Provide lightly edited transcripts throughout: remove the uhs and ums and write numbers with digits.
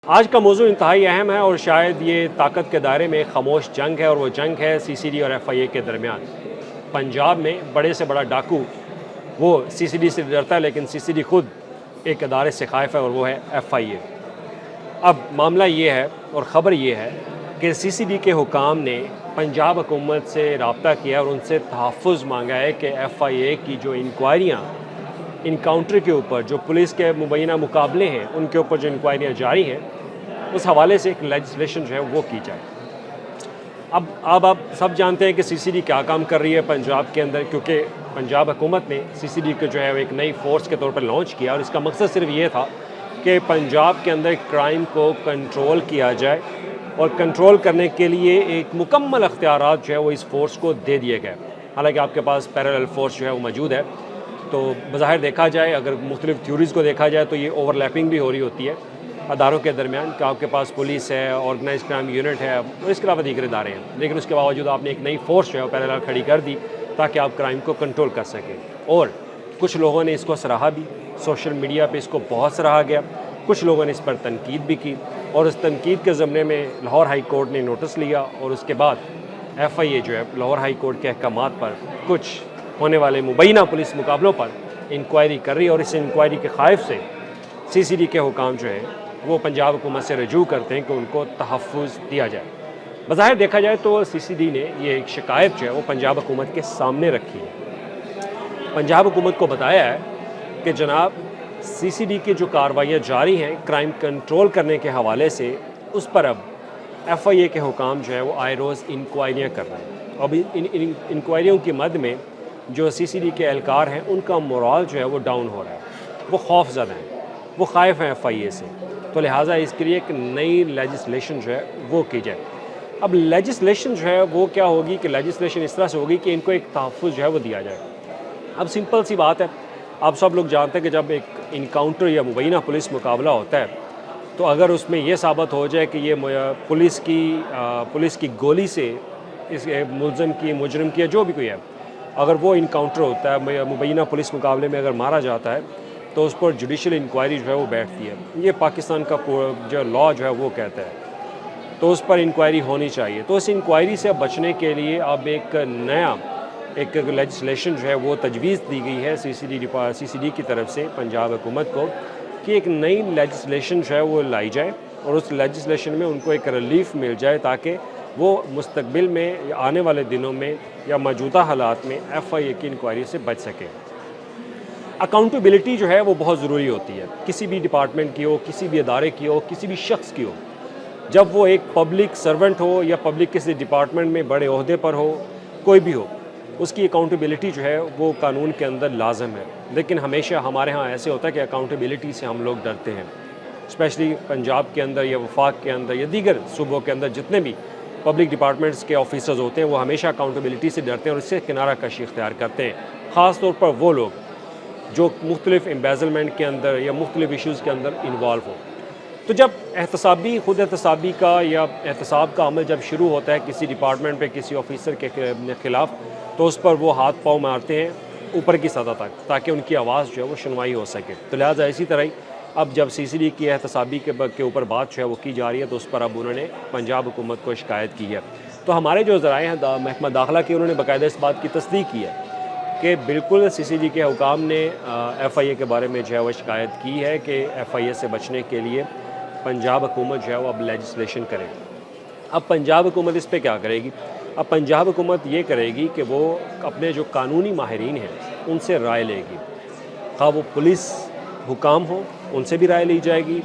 آج کا موضوع انتہائی اہم ہے اور شاید یہ طاقت کے دائرے میں ایک خاموش جنگ ہے، اور وہ جنگ ہے سی سی ڈی اور ایف آئی اے کے درمیان۔ پنجاب میں بڑے سے بڑا ڈاکو وہ سی سی ڈی سے ڈرتا ہے، لیکن سی سی ڈی خود ایک ادارے سے خائف ہے، اور وہ ہے ایف آئی اے۔ اب معاملہ یہ ہے اور خبر یہ ہے کہ سی سی ڈی کے حکام نے پنجاب حکومت سے رابطہ کیا اور ان سے تحفظ مانگا ہے کہ ایف آئی اے کی جو انکوائریاں انکاؤنٹر کے اوپر جو پولیس کے مبینہ مقابلے ہیں، ان کے اوپر جو انکوائریاں جاری ہیں، اس حوالے سے ایک لیجسلیشن جو ہے وہ کی جائے۔ اب آپ سب جانتے ہیں کہ سی سی ڈی کیا کام کر رہی ہے پنجاب کے اندر، کیونکہ پنجاب حکومت نے سی سی ڈی کو جو ہے ایک نئی فورس کے طور پر لانچ کیا، اور اس کا مقصد صرف یہ تھا کہ پنجاب کے اندر کرائم کو کنٹرول کیا جائے، اور کنٹرول کرنے کے لیے ایک مکمل اختیارات جو ہے وہ اس فورس کو دے دیے گئے۔ حالانکہ آپ کے پاس پیرالل فورس جو ہے وہ موجود ہے، تو بظاہر دیکھا جائے، اگر مختلف تھیوریز کو دیکھا جائے تو یہ اوور لیپنگ بھی ہو رہی ہوتی ہے اداروں کے درمیان، کہ آپ کے پاس پولیس ہے، آرگنائز کرائم یونٹ ہے، اور اس کے علاوہ دیگر ادارے ہیں، لیکن اس کے باوجود آپ نے ایک نئی فورس جو ہے پیرالل کھڑی کر دی تاکہ آپ کرائم کو کنٹرول کر سکیں۔ اور کچھ لوگوں نے اس کو سراہا بھی، سوشل میڈیا پہ اس کو بہت سراہا گیا، کچھ لوگوں نے اس پر تنقید بھی کی، اور اس تنقید کے ضمن میں لاہور ہائی کورٹ نے نوٹس لیا، اور اس کے بعد ایف آئی اے جو ہے لاہور ہائی کورٹ کے احکامات پر کچھ ہونے والے مبینہ پولیس مقابلوں پر انکوائری کر رہی ہے، اور اس انکوائری کے خائف سے سی سی ڈی کے حکام جو ہیں وہ پنجاب حکومت سے رجوع کرتے ہیں کہ ان کو تحفظ دیا جائے۔ بظاہر دیکھا جائے تو سی سی ڈی نے یہ ایک شکایت جو ہے وہ پنجاب حکومت کے سامنے رکھی ہے، پنجاب حکومت کو بتایا ہے کہ جناب سی سی ڈی کی جو کارروائیاں جاری ہیں کرائم کنٹرول کرنے کے حوالے سے، اس پر اب ایف آئی اے کے حکام جو ہے وہ آئے روز انکوائریاں کر رہے ہیں۔ اب ان انکوائریوں کی مد میں جو سی سی ڈی کے اہلکار ہیں ان کا مورال جو ہے وہ ڈاؤن ہو رہا ہے، وہ خوف زدہ ہیں، وہ خائف ہیں ایف آئی اے سے، تو لہٰذا اس کے لیے ایک نئی لیجسلیشن جو ہے وہ کی جائے۔ اب لیجسلیشن جو ہے وہ کیا ہوگی کہ لیجسلیشن اس طرح سے ہوگی کہ ان کو ایک تحفظ جو ہے وہ دیا جائے۔ اب سمپل سی بات ہے، آپ سب لوگ جانتے ہیں کہ جب ایک انکاؤنٹر یا مبینہ پولیس مقابلہ ہوتا ہے، تو اگر اس میں یہ ثابت ہو جائے کہ یہ پولیس کی گولی سے اس مجرم کی یا جو بھی کوئی ہے، اگر وہ انکاؤنٹر ہوتا ہے مبینہ پولیس مقابلے میں اگر مارا جاتا ہے، تو اس پر جوڈیشل انکوائری جو ہے وہ بیٹھتی ہے۔ یہ پاکستان کا جو لا جو ہے وہ کہتا ہے، تو اس پر انکوائری ہونی چاہیے۔ تو اس انکوائری سے بچنے کے لیے اب ایک نیا لیجسلیشن جو ہے وہ تجویز دی گئی ہے سی سی ڈی کی طرف سے پنجاب حکومت کو، کہ ایک نئی لیجسلیشن جو ہے وہ لائی جائے، اور اس لیجسلیشن میں ان کو ایک ریلیف مل جائے تاکہ وہ مستقبل میں یا آنے والے دنوں میں یا موجودہ حالات میں ایف آئی اے کی انکوائری سے بچ سکے۔ اکاؤنٹیبلٹی جو ہے وہ بہت ضروری ہوتی ہے، کسی بھی ڈپارٹمنٹ کی ہو، کسی بھی ادارے کی ہو، کسی بھی شخص کی ہو۔ جب وہ ایک پبلک سرونٹ ہو یا پبلک کسی ڈپارٹمنٹ میں بڑے عہدے پر ہو، کوئی بھی ہو، اس کی اکاؤنٹیبلٹی جو ہے وہ قانون کے اندر لازم ہے۔ لیکن ہمیشہ ہمارے ہاں ایسے ہوتا ہے کہ اکاؤنٹیبلٹی سے ہم لوگ ڈرتے ہیں، اسپیشلی پنجاب کے اندر یا وفاق کے اندر یا دیگر صوبوں کے اندر جتنے بھی پبلک ڈپارٹمنٹس کے آفیسرز ہوتے ہیں، وہ ہمیشہ اکاؤنٹیبلٹی سے ڈرتے ہیں اور اس سے کنارہ کشی اختیار کرتے ہیں، خاص طور پر وہ لوگ جو مختلف امبیزلمنٹ کے اندر یا مختلف ایشوز کے اندر انوالو ہو۔ تو جب خود احتسابی کا یا احتساب کا عمل جب شروع ہوتا ہے کسی ڈپارٹمنٹ پہ کسی آفیسر کے خلاف، تو اس پر وہ ہاتھ پاؤں مارتے ہیں اوپر کی سطح تک تاکہ ان کی آواز جو ہے وہ سنوائی ہو سکے۔ تو لہٰذا اسی طرح ہی اب جب سی سی ڈی کی احتسابی کے اوپر بات جو ہے وہ کی جا رہی ہے، تو اس پر اب انہوں نے پنجاب حکومت کو شکایت کی ہے۔ تو ہمارے جو ذرائع ہیں محکمہ داخلہ کے، انہوں نے باقاعدہ اس بات کی تصدیق کی ہے کہ بالکل سی سی ڈی کے حکام نے ایف آئی اے کے بارے میں جو ہے وہ شکایت کی ہے کہ ایف آئی اے سے بچنے کے لیے پنجاب حکومت جو ہے وہ اب لیجسلیشن کرے۔ اب پنجاب حکومت اس پہ کیا کرے گی؟ اب پنجاب حکومت یہ کرے گی کہ وہ اپنے جو قانونی ماہرین ہیں ان سے رائے لے گی، خواہ وہ پولیس حکام ہوں ان سے بھی رائے لی جائے گی،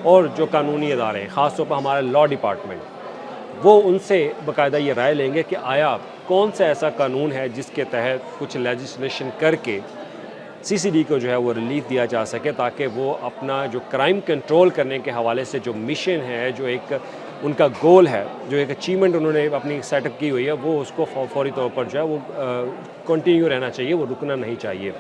اور جو قانونی ادارے ہیں خاص طور پر ہمارا لا ڈپارٹمنٹ، وہ ان سے باقاعدہ یہ رائے لیں گے کہ آیا کون سا ایسا قانون ہے جس کے تحت کچھ لیجسلیشن کر کے سی سی ڈی کو جو ہے وہ ریلیف دیا جا سکے، تاکہ وہ اپنا جو کرائم کنٹرول کرنے کے حوالے سے جو مشن ہے، جو ایک ان کا گول ہے، جو ایک اچیومنٹ انہوں نے اپنی سیٹ اپ کی ہوئی ہے، وہ اس کو فوری طور پر جو ہے وہ کنٹینیو رہنا چاہیے، وہ رکنا نہیں چاہیے۔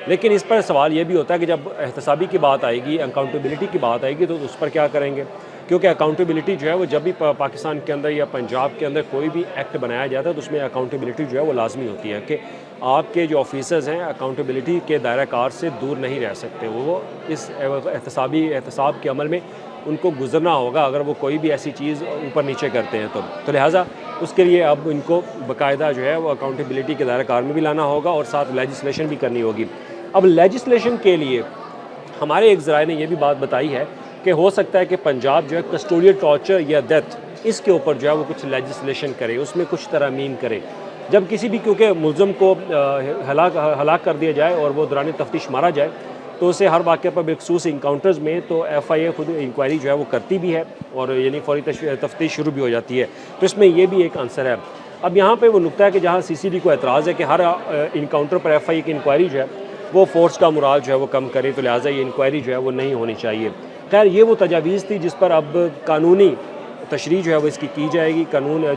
لیکن اس پر سوال یہ بھی ہوتا ہے کہ جب احتسابی کی بات آئے گی، اکاؤنٹیبلٹی کی بات آئے گی، تو اس پر کیا کریں گے؟ کیونکہ اکاؤنٹیبلٹی جو ہے وہ جب بھی پاکستان کے اندر یا پنجاب کے اندر کوئی بھی ایکٹ بنایا جاتا ہے تو اس میں اکاؤنٹیبلٹی جو ہے وہ لازمی ہوتی ہے کہ آپ کے جو آفیسرز ہیں اکاؤنٹیبلٹی کے دائرہ کار سے دور نہیں رہ سکتے، وہ اس احتساب کے عمل میں ان کو گزرنا ہوگا اگر وہ کوئی بھی ایسی چیز اوپر نیچے کرتے ہیں تو لہٰذا اس کے لیے اب ان کو باقاعدہ جو ہے وہ اکاؤنٹیبلٹی کے دائرہ کار میں بھی لانا ہوگا اور ساتھ لیجسلیشن بھی کرنی ہوگی۔ اب لیجسلیشن کے لیے ہمارے ایک ذرائع نے یہ بھی بات بتائی ہے کہ ہو سکتا ہے کہ پنجاب جو ہے کسٹوڈیل ٹارچر یا ڈیتھ اس کے اوپر جو ہے وہ کچھ لیجسلیشن کرے، اس میں کچھ ترامیم کرے۔ جب کسی بھی کیونکہ ملزم کو ہلاک کر دیا جائے اور وہ دوران تفتیش مارا جائے تو اسے ہر واقعے پر بالخصوص انکاؤنٹرز میں تو ایف آئی اے خود انکوائری جو ہے وہ کرتی بھی ہے اور یعنی فوری تفتیش شروع بھی ہو جاتی ہے، تو اس میں یہ بھی ایک عنصر ہے۔ اب یہاں پہ وہ نقطہ ہے کہ جہاں سی سی ڈی کو اعتراض ہے کہ ہر انکاؤنٹر پر ایف آئی اے کی انکوائری جو ہے وہ فورس کا مرال جو ہے وہ کم کرے، تو لہٰذا یہ انکوائری جو ہے وہ نہیں ہونی چاہیے۔ خیر یہ وہ تجاویز تھی جس پر اب قانونی تشریح جو ہے وہ اس کی جائے گی،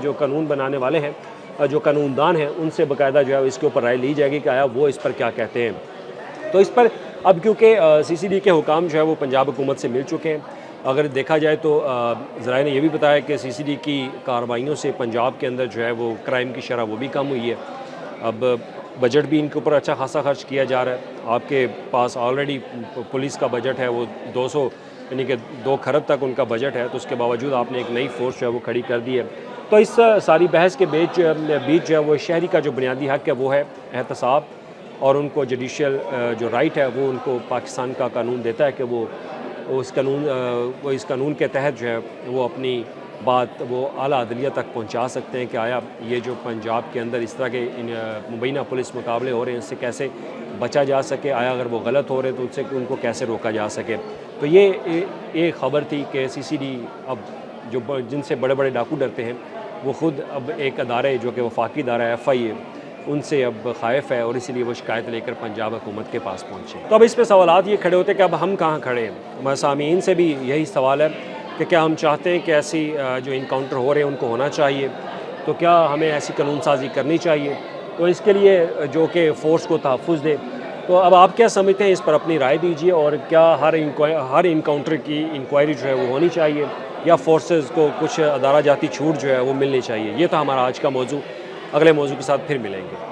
جو قانون بنانے والے ہیں، جو قانون دان ہیں، ان سے باقاعدہ جو ہے اس کے اوپر رائے لی جائے گی کہ آیا وہ اس پر کیا کہتے ہیں۔ تو اس پر اب کیونکہ سی سی ڈی کے حکام جو ہے وہ پنجاب حکومت سے مل چکے ہیں، اگر دیکھا جائے تو ذرائع نے یہ بھی بتایا کہ سی سی ڈی کی کارروائیوں سے پنجاب کے اندر جو ہے وہ کرائم کی شرح وہ بھی کم ہوئی ہے۔ اب بجٹ بھی ان کے اوپر اچھا خاصا خرچ کیا جا رہا ہے، آپ کے پاس آلریڈی پولیس کا بجٹ ہے وہ 200 یعنی کہ 2 کھرب تک ان کا بجٹ ہے، تو اس کے باوجود آپ نے ایک نئی فورس جو ہے وہ کھڑی کر دی ہے۔ تو اس ساری بحث کے بیچ جو ہے وہ شہری کا جو بنیادی حق ہے وہ ہے احتساب، اور ان کو جوڈیشل جو رائٹ ہے وہ ان کو پاکستان کا قانون دیتا ہے کہ وہ اس قانون کے تحت جو ہے وہ اپنی بات وہ اعلیٰ عدلیہ تک پہنچا سکتے ہیں کہ آیا یہ جو پنجاب کے اندر اس طرح کے مبینہ پولیس مقابلے ہو رہے ہیں اس سے کیسے بچا جا سکے، آیا اگر وہ غلط ہو رہے ہیں تو ان سے ان کو کیسے روکا جا سکے۔ تو یہ ایک خبر تھی کہ سی سی ڈی اب جو جن سے بڑے بڑے ڈاکو ڈرتے ہیں وہ خود اب ایک ادارے جو کہ وفاقی ادارہ ایف آئی اے ان سے اب خائف ہے، اور اسی لیے وہ شکایت لے کر پنجاب حکومت کے پاس پہنچے۔ تو اب اس پہ سوالات یہ کھڑے ہوتے ہیں کہ اب ہم کہاں کھڑے ہیں۔ ہمارے سامعین سے بھی یہی سوال ہے کہ کیا ہم چاہتے ہیں کہ ایسی جو انکاؤنٹر ہو رہے ہیں ان کو ہونا چاہیے، تو کیا ہمیں ایسی قانون سازی کرنی چاہیے تو اس کے لیے جو کہ فورس کو تحفظ دے۔ تو اب آپ کیا سمجھتے ہیں، اس پر اپنی رائے دیجیے، اور کیا ہر انکاؤنٹر کی انکوائری جو ہے وہ ہونی چاہیے یا فورسز کو کچھ ادارہ جاتی چھوٹ جو ہے وہ ملنی چاہیے۔ یہ تو ہمارا آج کا موضوع، اگلے موضوع کے ساتھ پھر ملیں گے۔